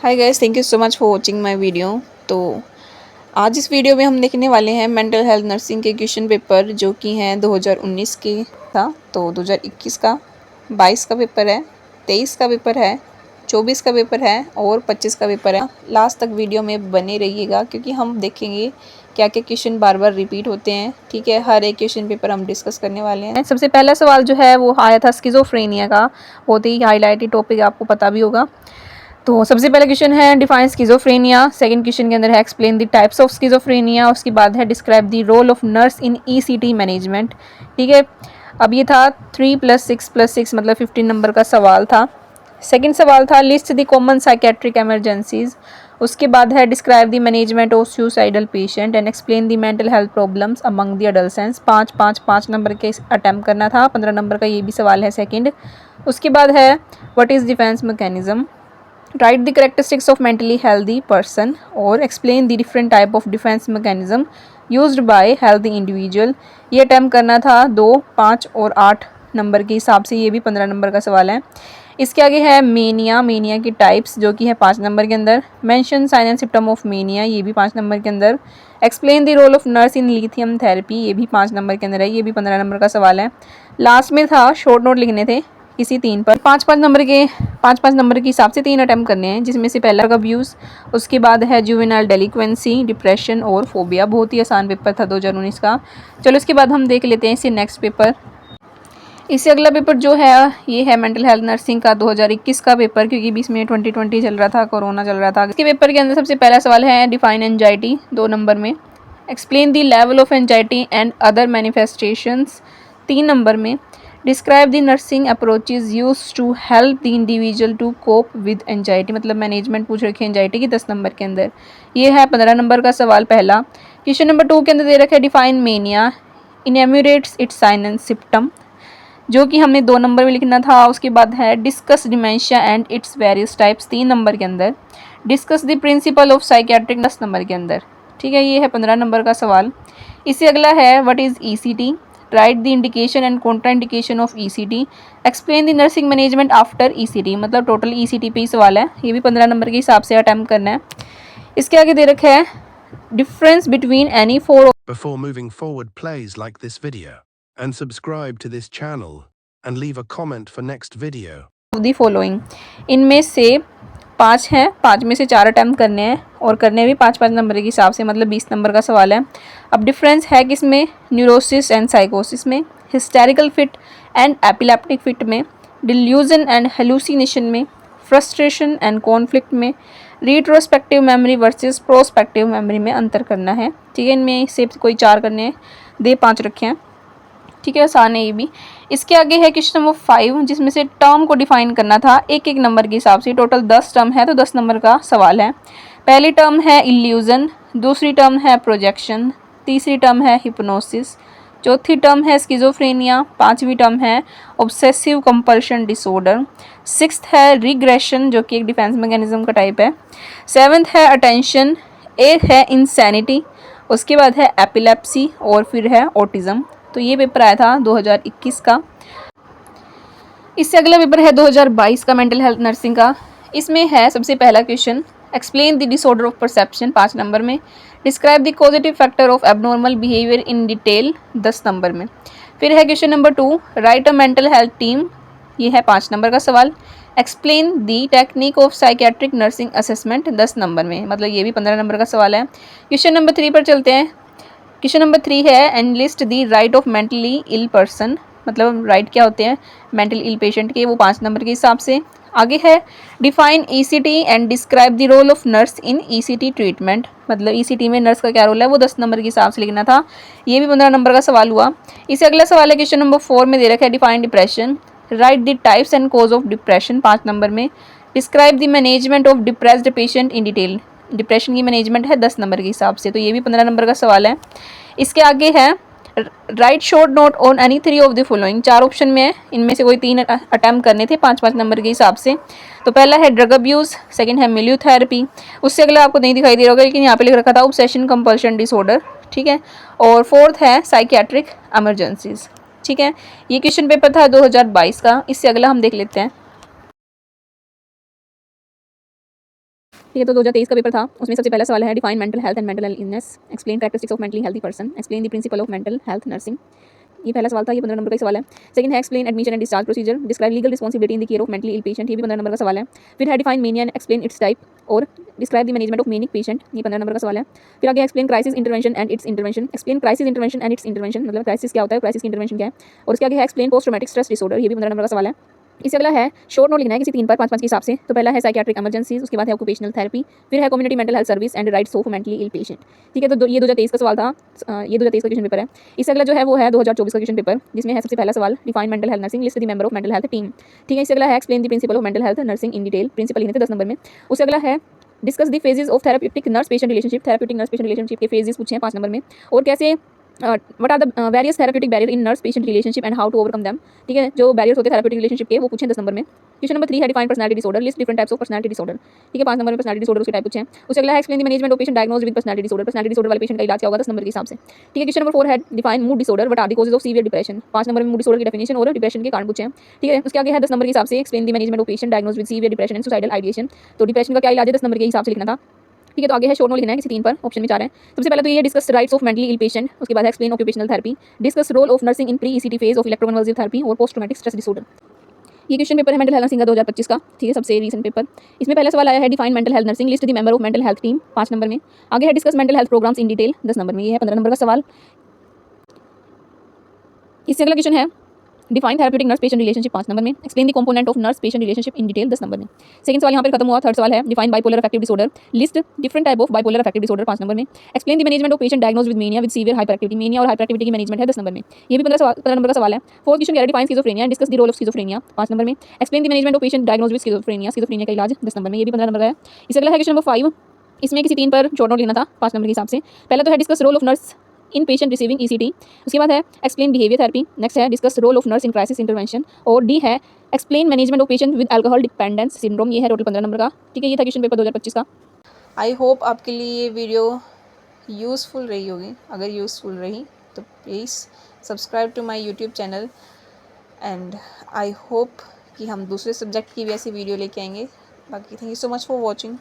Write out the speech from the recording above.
Hi guys, thank you so much for watching my video. तो आज इस video में हम देखने वाले हैं मेंटल हेल्थ नर्सिंग के क्वेश्चन पेपर जो कि हैं 2019 के था। तो 2021 का, 22 का पेपर है, 23 का पेपर है, 24 का पेपर है और 25 का पेपर है। लास्ट तक वीडियो में बने रहिएगा क्योंकि हम देखेंगे क्या क्या क्वेश्चन बार बार रिपीट होते हैं। ठीक है, हर एक क्वेश्चन पेपर हम डिस्कस करने वाले हैं। सबसे पहला सवाल जो है वो आया था स्किज़ोफ्रेनिया का, बहुत ही हाईलाइटेड टॉपिक, आपको पता भी होगा। तो सबसे पहला क्वेश्चन है डिफाइन स्किज़ोफ्रेनिया। सेकंड क्वेश्चन के अंदर है explain the types of schizophrenia. उसके बाद है describe the role of nurse in ECT management. ठीक है, अब ये था 3+6+6 मतलब 15 नंबर का सवाल था। सेकंड सवाल था list the common psychiatric emergencies. उसके बाद है describe the management of suicidal patient and explain the mental health problems among the adolescents. 5 number के अटैम्प्ट करना था, 15 नंबर का ये भी सवाल है सेकंड। उसके बाद है what is defence mechanism, write the characteristics of mentally healthy person or explain the different type of defense mechanism used by healthy individual। ये अटैम्प्ट करना था 2, 5 और 8 नंबर के हिसाब से, ये भी 15 नंबर का सवाल है। इसके आगे है मेनिया की टाइप्स जो कि है 5 नंबर के अंदर। Mention sign and symptom of mania, ये भी 5 नंबर के अंदर। Explain the role of nurse in lithium therapy, ये भी 5 नंबर के अंदर है, ये भी 15 नंबर का सवाल है। लास्ट में था शॉर्ट नोट लिखने थे किसी 3 पर, 5 नंबर के हिसाब से 3 अटैम्प्ट करने हैं, जिसमें से पहला ड्रग अब्यूज़, उसके बाद है जुवेनाइल डेलिक्वेंसी, डिप्रेशन और फोबिया। बहुत ही आसान पेपर था 2019 का। चलो इसके बाद हम देख लेते हैं इससे नेक्स्ट पेपर। इससे अगला पेपर जो है ये है मेंटल हेल्थ नर्सिंग का 2021 का पेपर, क्योंकि बीच में 2020 चल रहा था, कोरोना चल रहा था। इसके पेपर के अंदर सबसे पहला सवाल है डिफाइन एंजाइटी, 2 नंबर में। Explain the level of anxiety and other manifestations, 3 नंबर में। Describe the nursing approaches use to help the individual to cope with anxiety, मतलब मैनेजमेंट पूछ रखी है एंजाइटी की, 10 नंबर के अंदर। ये है 15 नंबर का सवाल पहला। क्वेश्चन नंबर 2 के अंदर दे रखा है define mania, enumerates its sign and symptom, जो कि हमने 2 नंबर में लिखना था। उसके बाद है discuss dementia and its various types, 3 number के अंदर। Discuss the principle of psychiatric, 10 number के अंदर। ठीक है, ये है 15 नंबर का सवाल। इससे अगला है what is ECT, right the indication and Contra indication of ECT, explain the nursing management after ECT, मतलब टोटल ईसीटी पे ही सवाल है, ये भी 15 नंबर के हिसाब से अटैम्प्ट करना है। इसके आगे दे रखा है difference between any four. Before moving forward, please like this video and subscribe to this channel and leave a comment for next video. The following, इनमें से 5 हैं, 5 में से 4 अटैम्प्ट करने हैं और करने भी 5 नंबर के हिसाब से, मतलब 20 नंबर का सवाल है। अब डिफरेंस है किसमें, न्यूरोसिस एंड साइकोसिस में, hysterical fit and epileptic fit में, डिल्यूजन एंड हेलुसिनेशन में, फ्रस्ट्रेशन एंड कॉन्फ्लिक्ट में, retrospective memory versus prospective memory में अंतर करना है। ठीक है, इनमें से कोई 4 करने हैं, दे 5 रखे हैं। ठीक है, आसान है ये भी। इसके आगे है क्वेश्चन नंबर 5, जिसमें से टर्म को डिफाइन करना था एक एक नंबर के हिसाब से। टोटल 10 टर्म है तो 10 नंबर का सवाल है। पहली टर्म है इल्यूजन, दूसरी टर्म है प्रोजेक्शन, तीसरी टर्म है हिप्नोसिस, चौथी टर्म है स्किज़ोफ्रेनिया, पांचवी टर्म है ऑब्सेसिव कंपल्शन डिसऑर्डर, सिक्स्थ है रिग्रेशन जो कि एक डिफेंस मैकेनिज्म का टाइप है, सेवन्थ है अटेंशन, एथ है इंसैनिटी, उसके बाद है एपिलेप्सी और फिर है ऑटिज्म। तो ये पेपर आया था 2021 का। इससे अगला पेपर है 2022 का मेंटल हेल्थ नर्सिंग का। इसमें है सबसे पहला question explain the disorder of perception, 5 number में। Describe the positive factor of abnormal behaviour in detail, 10 number में। फिर है question number 2 write a mental health team, ये है 5 नंबर का सवाल। Explain the technique of psychiatric nursing assessment, 10 number में, मतलब ये भी 15 नंबर का सवाल है। क्वेश्चन नंबर 3 पर चलते हैं। क्वेश्चन नंबर 3 है enlist the right of mentally ill person, मतलब राइट क्या होते हैं मेंटल इल पेशेंट के, वो 5 नंबर के हिसाब से। आगे है define ECT and describe the role of nurse in ECT treatment, मतलब ईसीटी में नर्स का क्या रोल है, वो 10 नंबर के हिसाब से लिखना था, ये भी 15 नंबर का सवाल हुआ। इससे अगला सवाल है क्वेश्चन नंबर 4 में दे रखा है define depression, write the types and cause of depression, 5 number में। Describe the management of depressed patient in detail, depression की मैनेजमेंट है 10 नंबर के हिसाब से, तो ये भी 15 नंबर का सवाल है। इसके आगे है right short note on any 3 of the following, 4 option में है, इनमें से कोई 3 अटैम्प्ट करने थे 5 नंबर के हिसाब से। तो पहला है ड्रग अब्यूज़, सेकंड है मिलियो थेरेपी, उससे अगला आपको नहीं दिखाई दे रहा होगा लेकिन यहाँ पे लिख रखा था ऑब्सेशन कंपल्शन डिसऑर्डर, ठीक है। और फोर्थ है साइकियाट्रिक एमरजेंसीज, ठीक है। ये क्वेश्चन पेपर था 2022 का। इससे अगला हम देख लेते हैं। ठीक है, तो 2023 का पेपर था, उसमें सबसे पहला सवाल है define mental health and mental illness, explain characteristics of mentally healthy person, explain the principle of mental health nursing. ये पहला सवाल था, ये 15 नंबर का ही सवाल है। सेकंड है explain admission and discharge procedure, describe legal responsibility in the care of mentally ill patient, ये भी 15 नंबर का सवाल है। फिर है define mania and explain its type और describe the management of manic patient, ये 15 नंबर का सवाल है। फिर आगे explain crisis intervention and its intervention, explain crisis intervention and its intervention, मतलब क्राइसिस क्या होता है, क्राइसिस की इंटरवेंशन क्या है। और उसके आगे है explain post traumatic stress disorder, ये भी 15 नंबर का सवाल है। इससे अगला है शॉर्ट नोट लिखना है किसी 3 पर 5 के हिसाब से। तो पहला है साइकियाट्रिक इमरजेंसीज, उसके बाद है ऑक्यूपेशनल थेरेपी, फिर है community mental health service and rights of mentally ill patient. ठीक है, तो ये 2023 का सवाल था, ये 2023 का क्वेश्चन पेपर है। इससे अगला जो है वो है 2024 का क्वेश्चन पेपर, जिसमें है सबसे पहला सवाल define mental health nursing, list the member of mental health team. ठीक है, इससे अगला है explain the principle of mental health nursing in detail, principle लिखने थे 10 नंबर में। उससे अगला है discuss the phases of therapeutic nurse patient relationship, therapeutic nurse patient relationship के फेजेस पूछे हैं 5 नंबर में। और कैसे what are the various therapeutic barrier in nurse patient relationship and how to overcome them. ठीक है, जो बैरियर्स होते हैं थेरेप्यूटिक रिलेशनशिप के वो पूछे 10 नंबर में। क्वेश्चन नंबर 3 है define personality disorder, list different types of personality disorder. ठीक है, 5 नंबर में पर्सनालिटी डिसऑर्डर उसके टाइप पूछे हैं। उससे अगला है explain the management of patient diagnosed with personality disorder, personality disorder वाले पेशेंट का इलाज क्या होगा 10 नंबर के हिसाब से। ठीक है, क्वेश्चन नंबर 4 है define mood disorder, what are the causes of severe depression, 5 number में मूड डिसऑर्डर की डेफिनेशन और डिप्रेशन के कारण पूछे हैं। ठीक है, उसके आगे है 10 नंबर के हिसाब से explain the management of patient diagnosed with severe depression and suicidal ideation, तो डिप्रेशन का क्या इलाज है 10 नंबर के हिसाब से लिखना था। ठीक है, तो आगे है शॉर्ट नोट लिखना है किसी 3 पर, ऑप्शन में 4 है। सबसे पहले तो ये discuss rights of mentally ill patient, उसके बाद explain occupational therapy, discuss role of nursing in pre ECT phase of electroconvulsive therapy और पोस्ट ट्रॉमेटिक स्ट्रेस डिसऑर्डर। ये क्वेश्चन पेपर है मेंटल हेल्थ नर्सिंग का 2025 का। ठीक है, सबसे रीसेंट पेपर। इसमें पहला सवाल आया है define mental health nursing, list the member of mental health team, 5 number में। आगे है discuss mental health programs in detail, 10 number में। ये है 15 नंबर का सवाल। इससे अगला क्वेश्चन है define therapeutic nurse patient relationship, 5 number में। Explain the component of nurse patient relationship in detail, 10 number में। सेकंड सवाल यहाँ पर खत्म हुआ। थर्ड सवाल है define bipolar affective disorder, list different type of bipolar affective disorder, 5 number में। Explain the management of patient diagnosed with mania with severe hyperactivity, mania और हाइपर एक्टिविटी की मैनेजमेंट है 10 नंबर में। ये भी 15 नंबर का सवाल है। फोर्थ क्वेश्चन कह रहा है define schizophrenia and discuss the role of schizophrenia, 5 number में। Explain the management of patient diagnosed with schizophrenia, schizophrenia का इलाज, 10 नंबर में। ये भी 15 नंबर का है। इससे अगला है क्वेश्चन नंबर 5, इसमें किसी 3 पर शॉर्ट नोट लिखना था 5 नंबर के हिसाब से। पहला तो है discuss role of nurse in patient receiving ECT, उसके बाद है एक्सप्लेन बिहेवियर थेरेपी, नेक्स्ट है discuss role of nurse in crisis intervention, और डी है explain management of patient with alcohol dependence syndrome. ये है टोटल 15 नंबर का। ठीक है, ये था क्वेश्चन पेपर 2025 का। आई होप आपके लिए ये वीडियो यूज़फुल रही होगी। अगर यूज़फुल रही तो please subscribe to my YouTube channel and I hope कि हम दूसरे सब्जेक्ट की भी ऐसी वीडियो लेके आएंगे। बाकी thank you so much for watching.